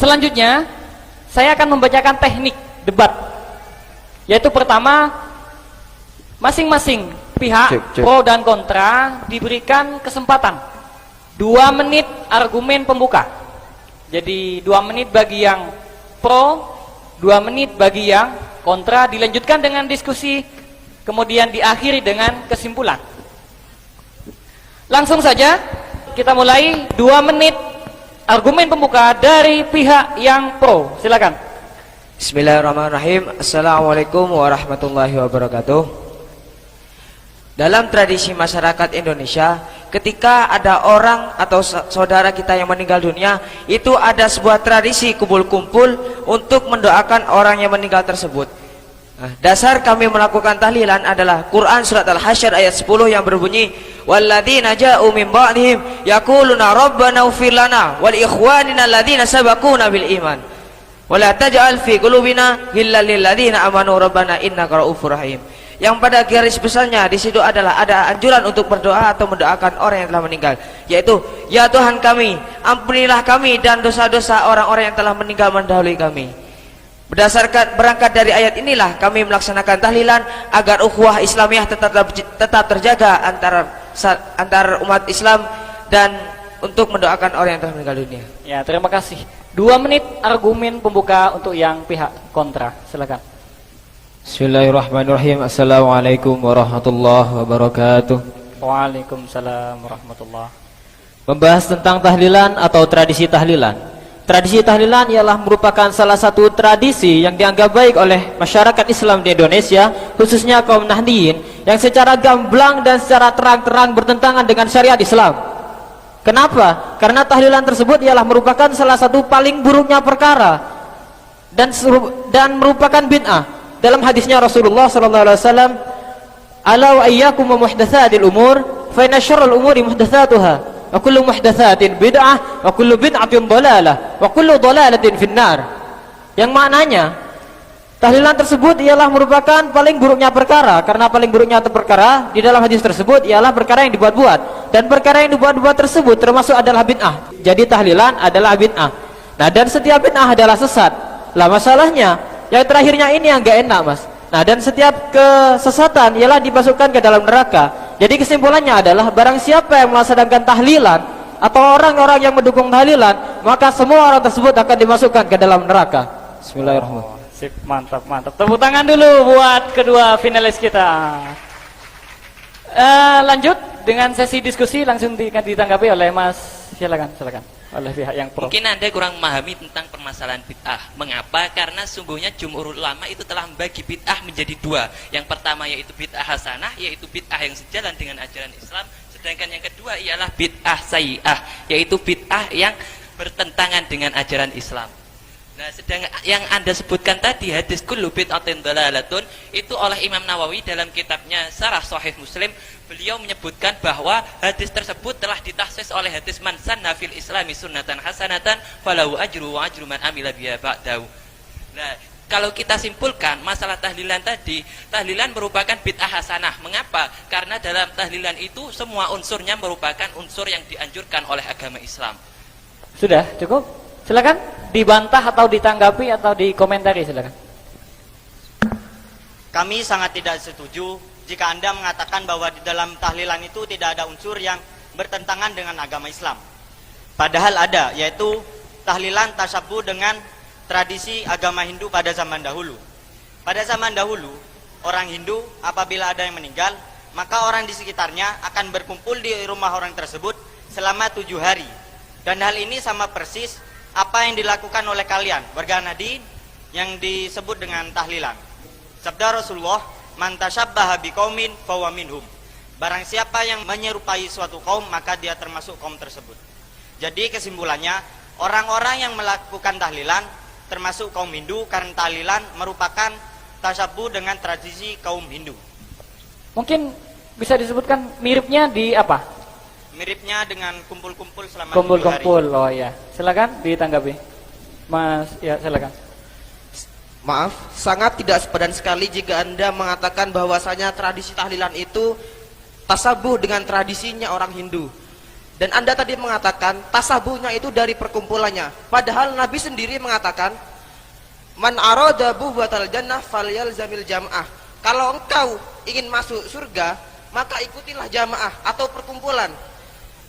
Selanjutnya, saya akan membacakan teknik debat. Yaitu pertama, masing-masing pihak pro dan kontra diberikan kesempatan 2 menit argumen pembuka. Jadi 2 menit bagi yang pro, 2 menit bagi yang kontra, dilanjutkan dengan diskusi, kemudian diakhiri dengan kesimpulan. Langsung saja kita mulai. 2 menit argumen pembuka dari pihak yang pro. Silakan. Bismillahirrahmanirrahim. Assalamualaikum warahmatullahi wabarakatuh. Dalam tradisi masyarakat Indonesia, ketika ada orang atau saudara kita yang meninggal dunia, itu ada sebuah tradisi kumpul-kumpul untuk mendoakan orang yang meninggal tersebut. Dasar kami melakukan tahlilan adalah Quran surat Al-Hasyr ayat 10 yang berbunyi, walladzina ja'u min ba'dihim yaquluna rabbana ighfir lana wal ikhwanina alladzina sabaquna bil iman wa la taj'al fi qulubina ghillan lil ladzina amanu rabbana innaka ra'ufur rahim. Yang pada garis besarnya di situ adalah ada anjuran untuk berdoa atau mendoakan orang yang telah meninggal, yaitu ya Tuhan kami, ampunilah kami dan dosa-dosa orang-orang yang telah meninggal mendahului kami. Berdasarkan berangkat dari ayat inilah kami melaksanakan tahlilan agar ukhuwah Islamiyah tetap terjaga antar umat Islam dan untuk mendoakan orang yang telah meninggal dunia. Ya, terima kasih. 2 menit argumen pembuka untuk yang pihak kontra. Silakan. Bismillahirrahmanirrahim. Assalamualaikum warahmatullahi wabarakatuh. Waalaikumsalam warahmatullahi. Membahas tentang tahlilan atau tradisi tahlilan. Tradisi tahlilan ialah merupakan salah satu tradisi yang dianggap baik oleh masyarakat Islam di Indonesia, khususnya kaum Nahdiyin, yang secara gamblang dan secara terang-terang bertentangan dengan syariat Islam. Kenapa? Karena tahlilan tersebut ialah merupakan salah satu paling buruknya perkara dan merupakan bid'ah. Dalam hadisnya Rasulullah SAW, ala wa iyyakum wa muhdatsatil umur fa inna syarral umuri muhdatsatuha wa kullu muhdatsatin bid'ah wa kullu bid'atin dhalalah wa kullu dhalalatin finnar. Yang maknanya tahlilan tersebut ialah merupakan paling buruknya perkara, karena paling buruknya perkara di dalam hadis tersebut ialah perkara yang dibuat-buat, dan perkara yang dibuat-buat tersebut termasuk adalah bid'ah. Jadi tahlilan adalah bid'ah. Nah, dan setiap bid'ah adalah sesat. Lah masalahnya yang terakhirnya ini yang gak enak, Mas. Nah, dan setiap kesesatan ialah dimasukkan ke dalam neraka. Jadi kesimpulannya adalah barang siapa yang melaksanakan tahlilan atau orang-orang yang mendukung tahlilan, maka semua orang tersebut akan dimasukkan ke dalam neraka. Bismillahirrahmanirrahim. Sip, mantap, mantap. Tepuk tangan dulu buat kedua finalis kita. Lanjut dengan sesi diskusi, langsung ditanggapi oleh Mas. Silakan, silakan. Oleh pihak yang pro. Mungkin Anda kurang memahami tentang permasalahan bid'ah. Mengapa? Karena sungguhnya jumhur ulama itu telah membagi bid'ah menjadi 2. Yang pertama yaitu bid'ah hasanah, yaitu bid'ah yang sejalan dengan ajaran Islam. Sedangkan yang kedua ialah bid'ah sayyi'ah, yaitu bid'ah yang bertentangan dengan ajaran Islam. Nah, sedang yang Anda sebutkan tadi hadis kullu bid'atin dhalalatun, itu oleh Imam Nawawi dalam kitabnya Syarah Sahih Muslim, beliau menyebutkan bahwa hadis tersebut telah ditahsis oleh hadis man sanna fil islami sunnatan hasanatan falahu ajru wa ajru man amila biha ba'dahu. Nah, kalau kita simpulkan masalah tahlilan tadi, tahlilan merupakan bid'ah hasanah. Mengapa? Karena dalam tahlilan itu semua unsurnya merupakan unsur yang dianjurkan oleh agama Islam. Sudah cukup? Silakan dibantah atau ditanggapi atau dikomentari, silakan. Kami sangat tidak setuju jika Anda mengatakan bahwa di dalam tahlilan itu tidak ada unsur yang bertentangan dengan agama Islam. Padahal ada, yaitu tahlilan tasyabuh dengan tradisi agama Hindu pada zaman dahulu. Pada zaman dahulu, orang Hindu apabila ada yang meninggal, maka orang di sekitarnya akan berkumpul di rumah orang tersebut selama 7 hari. Dan hal ini sama persis apa yang dilakukan oleh kalian, warga Nahdien, yang disebut dengan tahlilan. Sabda Rasulullah, man tasyabbaha biqaumin fahuwa minhum. Barang siapa yang menyerupai suatu kaum, maka dia termasuk kaum tersebut. Jadi kesimpulannya, orang-orang yang melakukan tahlilan termasuk kaum Hindu, karena tahlilan merupakan tasyabuh dengan tradisi kaum Hindu. Mungkin bisa disebutkan miripnya di apa? Miripnya dengan kumpul-kumpul selama 7 hari. Kumpul-kumpul, oh ya. Silakan ditanggapi. Mas, ya silakan. Maaf, sangat tidak sepadan sekali jika Anda mengatakan bahwasanya tradisi tahlilan itu tasabuh dengan tradisinya orang Hindu. Dan Anda tadi mengatakan tasabuhnya itu dari perkumpulannya. Padahal Nabi sendiri mengatakan, man arada buhwatal jannah falyalzamil jam'ah. Kalau engkau ingin masuk surga, maka ikutilah jamaah atau perkumpulan.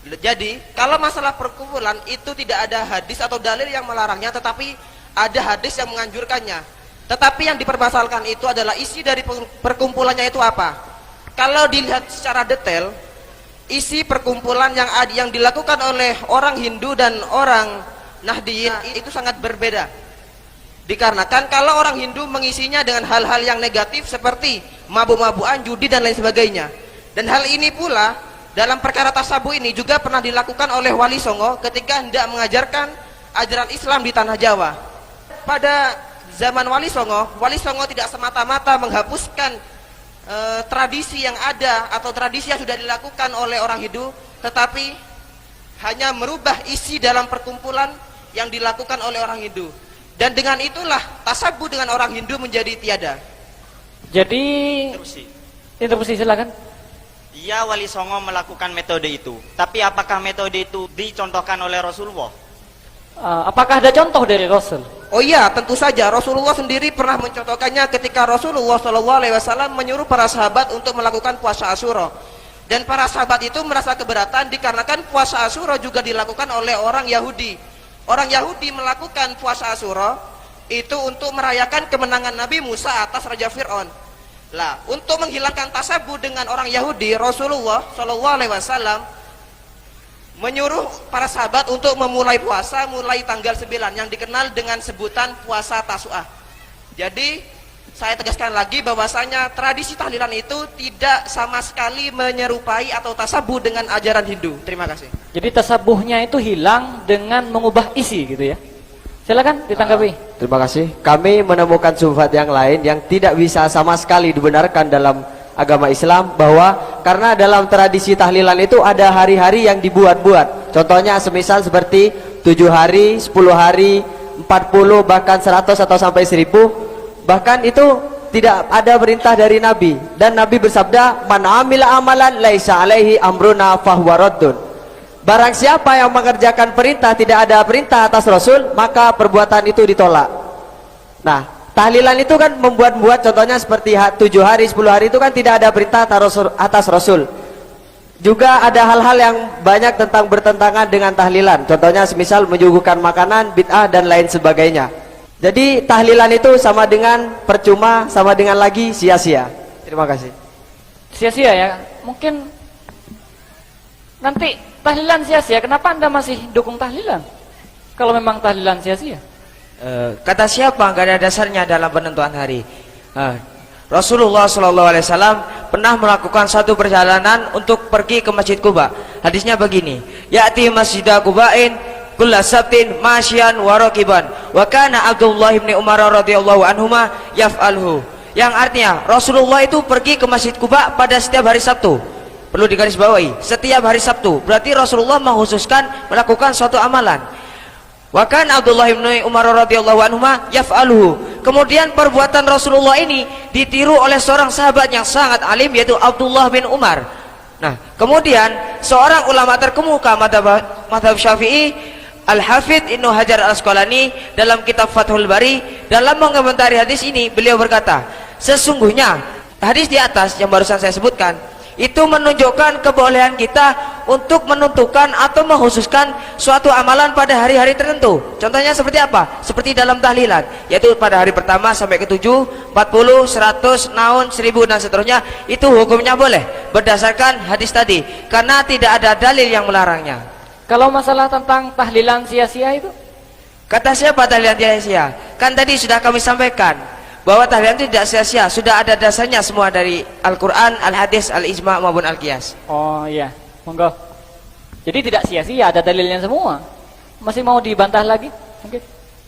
Jadi, kalau masalah perkumpulan itu tidak ada hadis atau dalil yang melarangnya, tetapi ada hadis yang menganjurkannya. Tetapi yang dipermasalahkan itu adalah isi dari perkumpulannya itu apa. Kalau dilihat secara detail, isi perkumpulan yang dilakukan oleh orang Hindu dan orang Nahdiyin itu sangat berbeda. Dikarenakan kalau orang Hindu mengisinya dengan hal-hal yang negatif seperti mabuk-mabukan, judi dan lain sebagainya. Dan hal ini pula dalam perkara tasabuh ini juga pernah dilakukan oleh Wali Songo ketika hendak mengajarkan ajaran Islam di tanah Jawa. Pada zaman Wali Songo tidak semata-mata menghapuskan tradisi yang ada atau tradisi yang sudah dilakukan oleh orang Hindu, tetapi hanya merubah isi dalam perkumpulan yang dilakukan oleh orang Hindu. Dan dengan itulah tasabuh dengan orang Hindu menjadi tiada. Jadi interupsi silakan. Iya, Wali Songo melakukan metode itu. Tapi apakah metode itu dicontohkan oleh Rasulullah? Apakah ada contoh dari Rasul? Oh iya, tentu saja. Rasulullah sendiri pernah mencontohkannya ketika Rasulullah SAW menyuruh para sahabat untuk melakukan puasa Asyura. Dan para sahabat itu merasa keberatan dikarenakan puasa Asyura juga dilakukan oleh orang Yahudi. Orang Yahudi melakukan puasa Asyura itu untuk merayakan kemenangan Nabi Musa atas Raja Fir'aun. Lah, untuk menghilangkan tasabuh dengan orang Yahudi, Rasulullah SAW menyuruh para sahabat untuk memulai puasa mulai tanggal 9 yang dikenal dengan sebutan puasa Tasu'ah. Jadi saya tegaskan lagi bahwasanya tradisi tahlilan itu tidak sama sekali menyerupai atau tasabuh dengan ajaran Hindu. Terima kasih. Jadi tasabuhnya itu hilang dengan mengubah isi gitu ya. Silakan ditanggapi. Terima kasih. Kami menemukan syubhat yang lain yang tidak bisa sama sekali dibenarkan dalam agama Islam, bahwa karena dalam tradisi tahlilan itu ada hari-hari yang dibuat-buat. Contohnya semisal seperti 7 hari, 10 hari, 40, bahkan 100 atau sampai 1000. Bahkan itu tidak ada perintah dari Nabi. Dan Nabi bersabda, man amila amalan laisa alaihi amruna fahuwa raddun. Barang siapa yang mengerjakan perintah, tidak ada perintah atas Rasul, maka perbuatan itu ditolak. Nah, tahlilan itu kan membuat-buat, contohnya seperti 7 hari, 10 hari itu kan tidak ada perintah atas Rasul. Juga ada hal-hal yang banyak tentang bertentangan dengan tahlilan. Contohnya semisal menyuguhkan makanan, bid'ah dan lain sebagainya. Jadi tahlilan itu sama dengan percuma, sama dengan lagi sia-sia. Terima kasih. Sia-sia ya. Mungkin nanti tahlilan sia-sia, kenapa Anda masih dukung tahlilan? Kalau memang tahlilan sia-sia. Kata siapa? Gak ada dasarnya dalam penentuan hari. Rasulullah SAW pernah melakukan satu perjalanan untuk pergi ke Masjid Quba. Hadisnya begini: ya'ti masjidah Quba'in kulla sabtin masyian wa raqiban wa kana Abdullah bin Umar radhiyallahu anhuma yaf'alhu. Yang artinya Rasulullah itu pergi ke Masjid Quba pada setiap hari Sabtu. Perlu digarisbawahi, setiap hari Sabtu. Berarti Rasulullah mengkhususkan melakukan suatu amalan. Wa kana Abdullah bin Umar radhiyallahu anhuma yaf'aluhu. Kemudian perbuatan Rasulullah ini ditiru oleh seorang sahabat yang sangat alim, yaitu Abdullah bin Umar. Nah, kemudian seorang ulama terkemuka mazhab Syafi'i, Al-Hafidz Ibnu Hajar Al-Asqalani, dalam kitab Fathul Bari, dalam mengomentari hadis ini, beliau berkata, sesungguhnya hadis di atas yang barusan saya sebutkan itu menunjukkan kebolehan kita untuk menentukan atau mengkhususkan suatu amalan pada hari-hari tertentu. Contohnya seperti apa? Seperti dalam tahlilan, yaitu pada hari pertama sampai ke 7, 40, 100, naun, 1000 dan seterusnya. Itu hukumnya boleh berdasarkan hadis tadi, karena tidak ada dalil yang melarangnya. Kalau masalah tentang tahlilan sia-sia itu, kata siapa tahlilan sia-sia? Kan tadi sudah kami sampaikan bahwa tahlilan itu tidak sia-sia, sudah ada dasarnya semua dari Al-Quran, Al-Hadis, Al-Ijma' maupun Al-Qiyas. oh iya, monggo. Jadi tidak sia-sia, ada dalilnya semua. Masih mau dibantah lagi?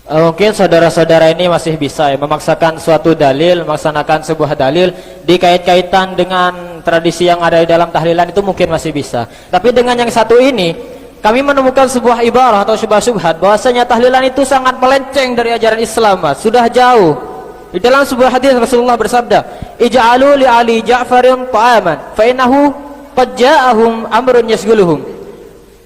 Mungkin saudara-saudara ini masih bisa ya, memaksakan suatu dalil, melaksanakan sebuah dalil dikait-kaitan dengan tradisi yang ada di dalam tahlilan, itu mungkin masih bisa. Tapi dengan yang satu ini, kami menemukan sebuah ibarah atau syubhat bahwasanya tahlilan itu sangat melenceng dari ajaran Islam, Mas. Sudah jauh. Di dalam sebuah hadis Rasulullah bersabda, ij'alu li Ali Ja'farin ta'aman fa innahu qad ja'ahum amrun yasghuluhum.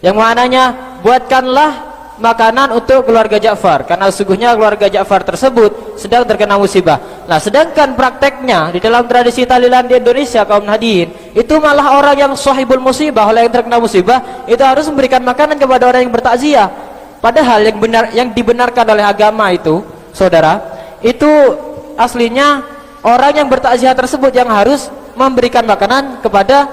yang mananya buatkanlah makanan untuk keluarga Ja'far, karena sesungguhnya keluarga Ja'far tersebut sedang terkena musibah. Nah, sedangkan prakteknya di dalam tradisi tahlilan di Indonesia kaum hadirin, itu malah orang yang sahibul musibah, oleh yang terkena musibah, itu harus memberikan makanan kepada orang yang bertakziah. Padahal yang dibenarkan oleh agama itu, saudara, itu aslinya orang yang bertakziah tersebut yang harus memberikan makanan kepada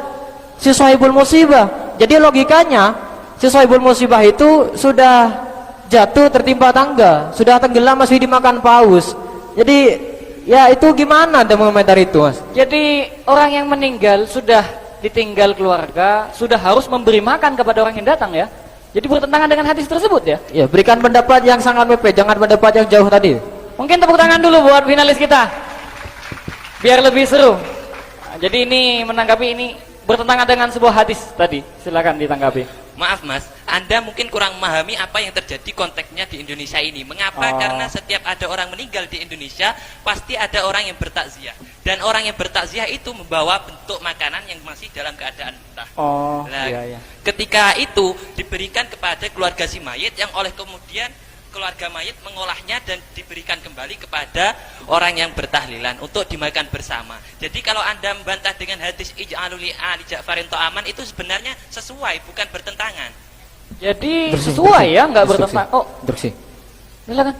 si sahibul musibah. Jadi logikanya si sahibul musibah itu sudah jatuh tertimpa tangga, sudah tenggelam masih dimakan paus. Jadi ya itu gimana Anda mengomentari itu, Mas? Jadi orang yang meninggal sudah ditinggal keluarga, sudah harus memberi makan kepada orang yang datang ya. Jadi bertentangan dengan hadis tersebut ya. Ya, berikan pendapat yang sangat mepet, jangan pendapat yang jauh tadi. Mungkin tepuk tangan dulu buat finalis kita, biar lebih seru. Nah, jadi ini menanggapi ini bertentangan dengan sebuah hadis tadi. Silakan ditanggapi. Maaf Mas, Anda mungkin kurang memahami apa yang terjadi konteksnya di Indonesia ini. Mengapa? Karena setiap ada orang meninggal di Indonesia, pasti ada orang yang bertakziah. Dan orang yang bertakziah itu membawa bentuk makanan yang masih dalam keadaan mentah. Nah, iya. ketika itu diberikan kepada keluarga si mayit, yang oleh kemudian keluarga mayit mengolahnya dan diberikan kembali kepada orang yang bertahlilan untuk dimakan bersama. Jadi kalau Anda membantah dengan hadis ij'alu li ali Ja'farin ta'aman, itu sebenarnya sesuai, bukan bertentangan. Jadi sesuai ya, nggak bertentangan. Oh, Bersih. silakan.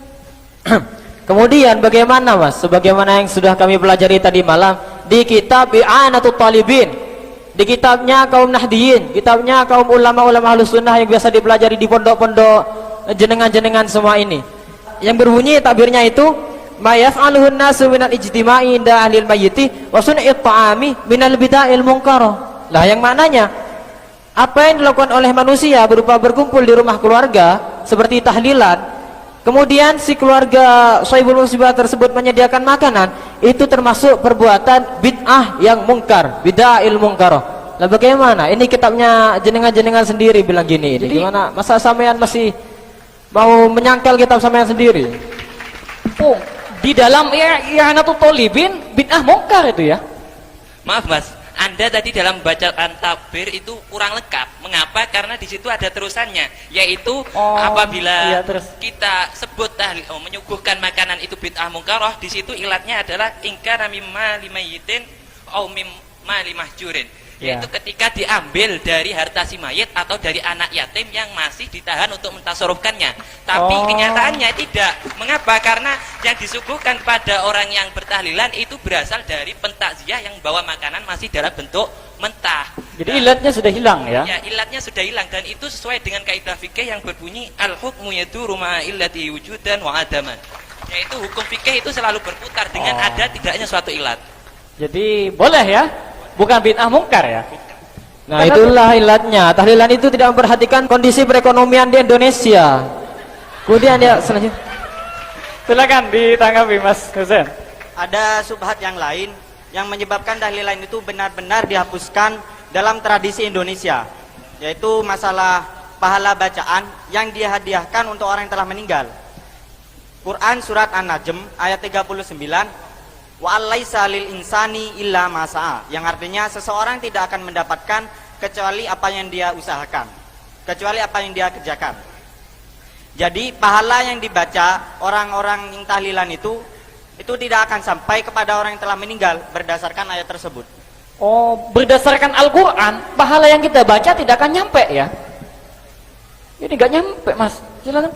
Kemudian bagaimana, Mas? Sebagaimana yang sudah kami pelajari tadi malam di kitab I'anatul Talibin, di kitabnya kaum Nahdiyin, kitabnya kaum ulama-ulama Ahlus Sunnah yang biasa dipelajari di pondok-pondok jenengan-jenengan semua ini, yang berbunyi takbirnya itu ma yaf'aluhun nasu minal ijtima'i inda ahlil mayyiti wa sun'it ta'ami minal bida'il munkarah. Lah yang maknanya apa yang dilakukan oleh manusia berupa berkumpul di rumah keluarga seperti tahlilan, kemudian si keluarga sahibul musibah tersebut menyediakan makanan, itu termasuk perbuatan bid'ah yang mungkar, bida'il munkarah. Lah bagaimana? Ini kitabnya jenengan-jenengan sendiri bilang gini. Ini gimana? Masa sampean masih mau menyangkal kitab sampean sendiri? Oh, di dalam I'anatul Talibin bid'ah mungkar itu ya. Maaf Mas, Anda tadi dalam bacaan takbir itu kurang lengkap. Mengapa? Karena di situ ada terusannya, yaitu apabila iya, terus. kita sebut menyuguhkan makanan itu bid'ah mungkarah, di situ ilatnya adalah ingkara mimma limayyitin au mimma limahjurin. Yaitu ketika diambil dari harta si mayit atau dari anak yatim yang masih ditahan untuk mentasarufkannya. Tapi kenyataannya tidak. Mengapa? Karena yang disuguhkan kepada orang yang bertahlilan itu berasal dari pentakziah yang bawa makanan masih dalam bentuk mentah. Jadi ilatnya sudah hilang ya? Ya, ilatnya sudah hilang, dan itu sesuai dengan kaidah fikih yang berbunyi al-hukmu yaduru ma'a illati wujudan wa adaman. Yaitu hukum fikih itu selalu berputar dengan ada tidaknya suatu ilat. Jadi boleh ya? Bukan bid'ah mungkar ya? Nah, itulah ilatnya. Tahlilan itu tidak memperhatikan kondisi perekonomian di Indonesia. Kemudian ya selanjutnya, Silakan ditanggapi Mas Husain. Ada subhat yang lain yang menyebabkan tahlilan itu benar-benar dihapuskan dalam tradisi Indonesia, yaitu masalah pahala bacaan yang dihadiahkan untuk orang yang telah meninggal. Quran surat An-Najm ayat 39, wa alaisa lil insani illa ma sa'a, yang artinya seseorang tidak akan mendapatkan kecuali apa yang dia usahakan, kecuali apa yang dia kerjakan. Jadi pahala yang dibaca orang-orang yang tahlilan itu tidak akan sampai kepada orang yang telah meninggal berdasarkan ayat tersebut. Oh, berdasarkan Al-Quran, pahala yang kita baca tidak akan nyampe ya? Ini gak nyampe Mas, silakan.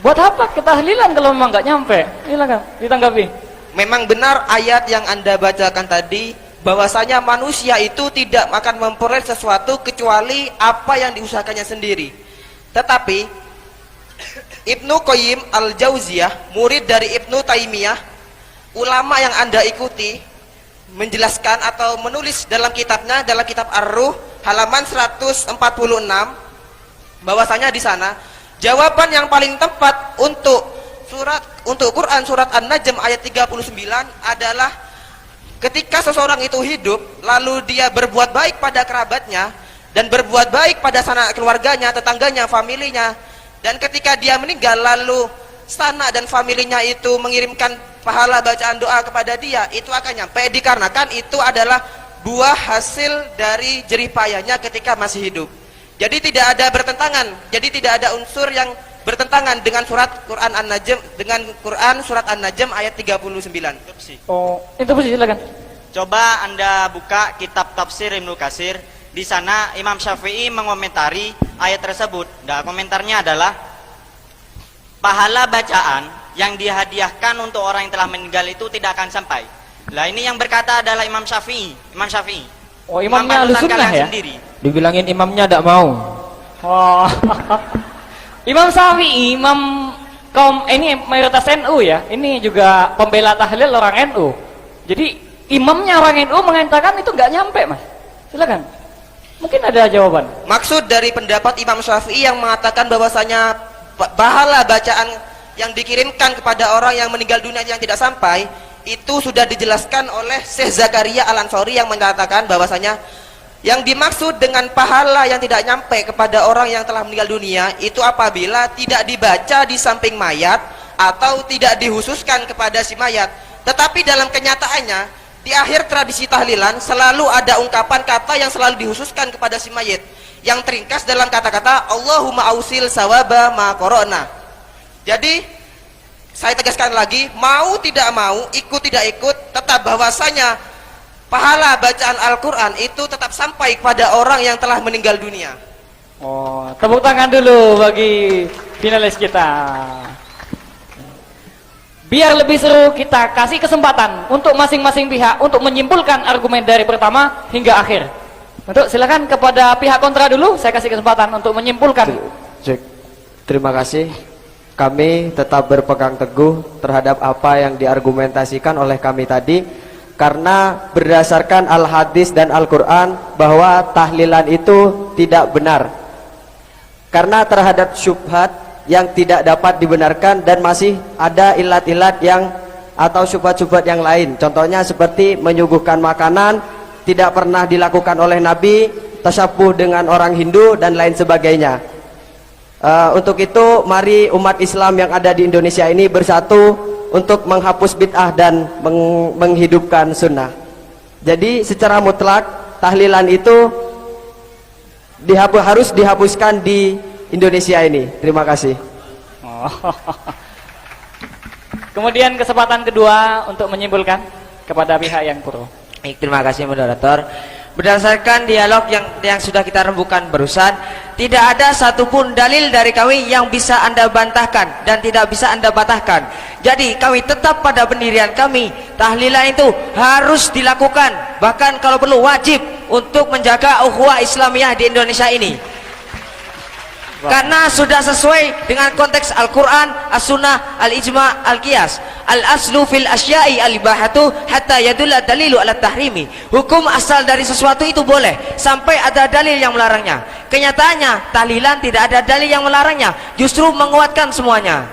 Buat apa ketahlilan kalau memang nggak nyampe? Silakan ditanggapi. Memang benar ayat yang Anda bacakan tadi, bahwasanya manusia itu tidak akan memperoleh sesuatu kecuali apa yang diusahakannya sendiri. Tetapi Ibnu Qayyim Al-Jauziyah, murid dari Ibnu Taimiyah, ulama yang Anda ikuti, menjelaskan atau menulis dalam kitabnya, dalam kitab Ar-Ruh halaman 146, bahwasanya di sana jawaban yang paling tepat untuk Quran surat An-Najm ayat 39 adalah ketika seseorang itu hidup lalu dia berbuat baik pada kerabatnya dan berbuat baik pada sanak keluarganya, tetangganya, familinya, dan ketika dia meninggal lalu sanak dan familinya itu mengirimkan pahala bacaan doa kepada dia, itu akan nyampe dikarenakan itu adalah buah hasil dari jerih payahnya ketika masih hidup. Jadi tidak ada bertentangan. Jadi tidak ada unsur yang bertentangan dengan surat Quran An-Najm, dengan Quran surat An-Najm ayat 39. Oh, interupsi silakan. Coba Anda buka kitab tafsir Ibnu Katsir. Di sana Imam Syafi'i mengomentari ayat tersebut. Nah, komentarnya adalah pahala bacaan yang dihadiahkan untuk orang yang telah meninggal itu tidak akan sampai. Lah ini yang berkata adalah Imam Syafi'i. Imam Syafi'i. Oh, imamnya Imam panutan Ahlussunnah kalian ya? sendiri. Dibilangin imamnya tidak mau. Oh. Imam Syafi'i, imam kaum ini mayoritas NU ya. Ini juga pembela tahlil orang NU. Jadi imamnya orang NU mengatakan itu nggak nyampe, Mas. Silakan. Mungkin ada jawaban. Maksud dari pendapat Imam Syafi'i yang mengatakan bahwasanya pahala bacaan yang dikirimkan kepada orang yang meninggal dunia yang tidak sampai itu sudah dijelaskan oleh Syekh Zakaria Al-Ansori yang mengatakan bahwasanya yang dimaksud dengan pahala yang tidak nyampe kepada orang yang telah meninggal dunia itu apabila tidak dibaca di samping mayat atau tidak dihususkan kepada si mayat. Tetapi dalam kenyataannya di akhir tradisi tahlilan selalu ada ungkapan kata yang selalu dihususkan kepada si mayit yang teringkas dalam kata-kata Allahumma ausil sawaba ma qara'na. Jadi saya tegaskan lagi, mau tidak mau, ikut tidak ikut, tetap bahwasanya pahala bacaan Al-Quran itu tetap sampai kepada orang yang telah meninggal dunia. Oh, tepuk tangan dulu bagi finalis kita. Biar lebih seru, kita kasih kesempatan untuk masing-masing pihak untuk menyimpulkan argumen dari pertama hingga akhir. Untuk silakan kepada pihak kontra dulu, saya kasih kesempatan untuk menyimpulkan. Cek. Terima kasih. Kami tetap berpegang teguh terhadap apa yang diargumentasikan oleh kami tadi, karena berdasarkan Al-Hadis dan Al-Quran bahwa tahlilan itu tidak benar, karena terhadap syubhat yang tidak dapat dibenarkan dan masih ada ilat-ilat yang atau syubhat-syubhat yang lain. Contohnya seperti menyuguhkan makanan tidak pernah dilakukan oleh Nabi, tasyabuh dengan orang Hindu dan lain sebagainya. Untuk itu mari umat Islam yang ada di Indonesia ini bersatu untuk menghapus bid'ah dan menghidupkan sunnah. Jadi secara mutlak tahlilan itu harus dihapuskan di Indonesia ini. Terima kasih. Oh. Kemudian kesempatan kedua untuk menyimpulkan kepada pihak yang pro. Baik, terima kasih moderator. Berdasarkan dialog yang sudah kita rembukan barusan, tidak ada satupun dalil dari kami yang bisa Anda bantahkan dan tidak bisa Anda batahkan. Jadi kami tetap pada pendirian kami, tahlilan itu harus dilakukan, bahkan kalau perlu wajib untuk menjaga ukhuwah Islamiyah di Indonesia ini. Karena sudah sesuai dengan konteks Al-Quran, As-Sunnah, Al-Ijma', Al-Qiyas. Al-aslu fil asya'i al-ibahatu hatta yadulla dalilu ala tahrimi. Hukum asal dari sesuatu itu boleh sampai ada dalil yang melarangnya. Kenyataannya tahlilan tidak ada dalil yang melarangnya, justru menguatkan semuanya.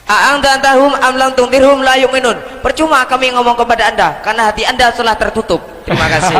A'angdantahum am lam tundirhum la yu'minun. Percuma kami ngomong kepada Anda karena hati Anda telah tertutup. Terima kasih.